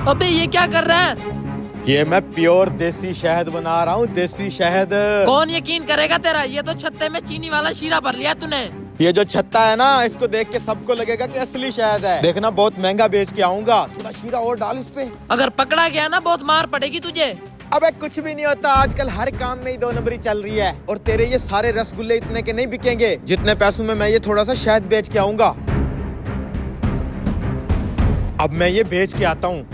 अबे ये क्या कर रहा है? ये मैं प्योर देसी शहद बना रहा हूँ, देसी शहद। कौन यकीन करेगा तेरा? ये तो छत्ते में चीनी वाला शीरा भर लिया तूने। ये जो छत्ता है ना, इसको देख के सबको लगेगा कि असली शहद है। देखना बहुत महंगा बेच के आऊंगा, थोड़ा शीरा और डाल इस पे। अगर पकड़ा गया ना बहुत मार पड़ेगी तुझे। अबे कुछ भी नहीं होता, आजकल हर काम में ही 2 नंबरी चल रही है। और तेरे ये सारे रसगुल्ले इतने के नहीं बिकेंगे जितने पैसों में मैं ये थोड़ा सा शहद बेच के आऊंगा। अब मैं ये बेच के आता हूँ।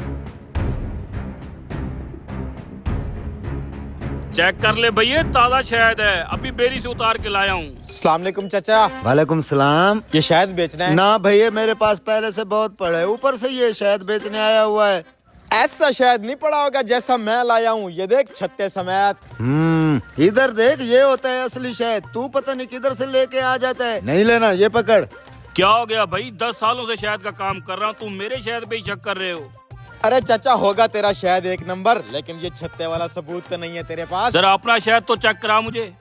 चेक कर ले भैया, ताजा शहद है, अभी बेरी से उतार के लाया हूँ। अस्सलाम वालेकुम चाचा। वालेकुम सलाम। ये शहद बेचना है? ना भैया, मेरे पास पहले से बहुत पड़ा है, ऊपर से ये शहद बेचने आया हुआ है। ऐसा शहद नहीं पड़ा होगा जैसा मैं लाया हूँ। ये देख छत्ते समेत। इधर देख, ये होता है असली शहद। तू पता नहीं किधर से लेके आ जाता है। नहीं लेना, ये पकड़। क्या हो गया भाई? 10 सालों से शहद का काम कर रहा हूँ, तुम मेरे शहद पे ही शक कर रहे हो? अरे चाचा, होगा तेरा शहद 1 नंबर, लेकिन ये छत्ते वाला सबूत तो नहीं है तेरे पास। जरा अपना शहद तो चेक करा मुझे।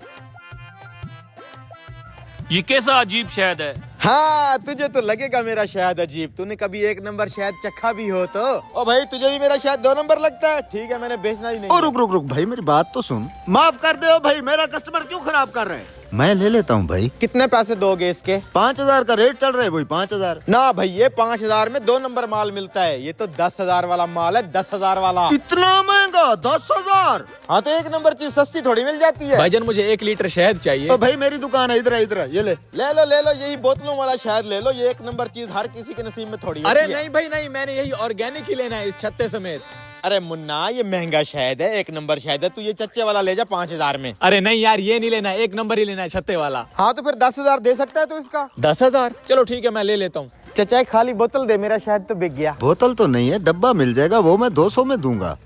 ये कैसा अजीब शहद है? हाँ, तुझे तो लगेगा मेरा शहद अजीब। तूने कभी 1 नंबर शहद चखा भी हो तो। ओ भाई, तुझे भी मेरा शहद 2 नंबर लगता है? ठीक है, मैंने बेचना ही नहीं। ओ रुक रुक रुक भाई, मेरी बात तो सुन। माफ कर दे भाई, मेरा कस्टमर क्यों खराब कर रहे हैं? मैं ले लेता हूँ भाई। कितने पैसे दोगे इसके? 5000 का रेट चल रहा है, वही 5000। ना भाई, ये 5000 में 2 नंबर माल मिलता है। ये तो 10,000 वाला माल है, 10,000 वाला। इतना महंगा? 10,000? हाँ तो 1 नंबर चीज सस्ती थोड़ी मिल जाती है। भाईजान मुझे 1 लीटर शहद चाहिए। ओ भाई, मेरी दुकान है, इधर इधर ये ले। ले लो, यही बोतलों वाला शहद ले लो। ये 1 नंबर चीज हर किसी के नसीब में थोड़ी अरे होती है। नहीं भाई नहीं, मैंने यही ऑर्गेनिक ही लेना है, इस छत्ते समेत। अरे मुन्ना, ये महंगा शहद है, 1 नंबर शहद है। तू ये चच्चे वाला ले जा 5000 में। अरे नहीं यार, ये नहीं लेना है, 1 नंबर ही लेना है, छत्ते वाला। हाँ तो फिर 10,000 दे सकता है तू इसका? 10,000? चलो ठीक है, मैं ले लेता हूँ। चचा एक खाली बोतल दे, मेरा शहद तो बिक गया। बोतल तो नहीं है, डब्बा मिल जाएगा, वो मैं 200 में दूंगा।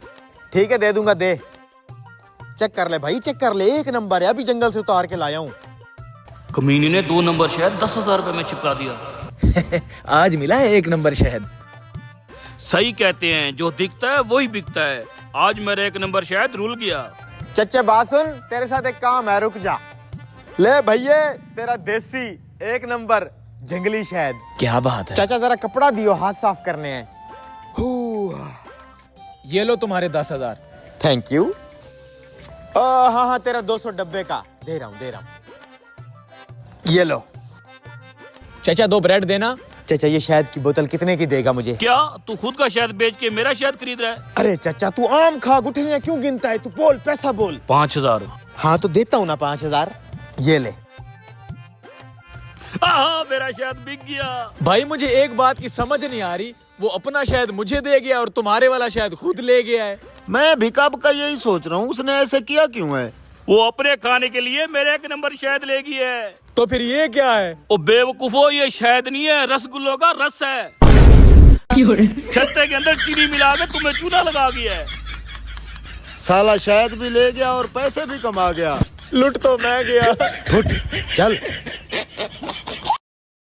ठीक है, दे दूंगा, दे। चेक कर ले भाई, चेक कर ले, 1 नंबर है, अभी जंगल से उतार के लाया हूँ। कमीनी ने 2 नंबर शहद 10,000 रुपए में चिपका दिया। आज मिला है 1 नंबर शहद। सही कहते हैं, जो दिखता है वही बिकता है। आज मेरा 1 नंबर शहद रुल गया। चच्चे बात सुन, तेरे साथ एक काम है, रुक जा। ले भैया, तेरा देसी 1 नंबर जंगली शहद। क्या बात है? चाचा जरा कपड़ा दियो, हाथ साफ करने हैं। ये लो तुम्हारे 10,000। Thank you. हाँ, तेरा 200 डब्बे का दे रहा हूँ। ये लो। चाचा 2 ब्रेड देना। चाचा ये शहद की बोतल कितने की देगा मुझे? क्या तू खुद का शहद बेच के मेरा शहद खरीद रहा है? अरे चाचा, तू आम खा गुठलियाँ क्यों गिनता है? तू बोल, पैसा बोल। 5,000। हाँ तो देता हूँ ना 5,000। ये ले। हाँ, मेरा शहद बिक गया। भाई मुझे एक बात की समझ नहीं आ रही, वो अपना शहद मुझे दे गया और तुम्हारे वाला शहद खुद ले गया है। मैं भी कब का यही सोच रहा हूँ, उसने ऐसे किया क्यों है? वो अपने खाने के लिए मेरे 1 नंबर शहद ले गई है। तो फिर ये क्या है? ओ बेवकूफो, ये शहद नहीं है, रसगुल्लों का रस है। छत्ते के अंदर चीनी मिला के तुम्हें चूना लगा गया है। साला शहद भी ले गया और पैसे भी कमा गया। लुट तो मैं गया। फुट, चल।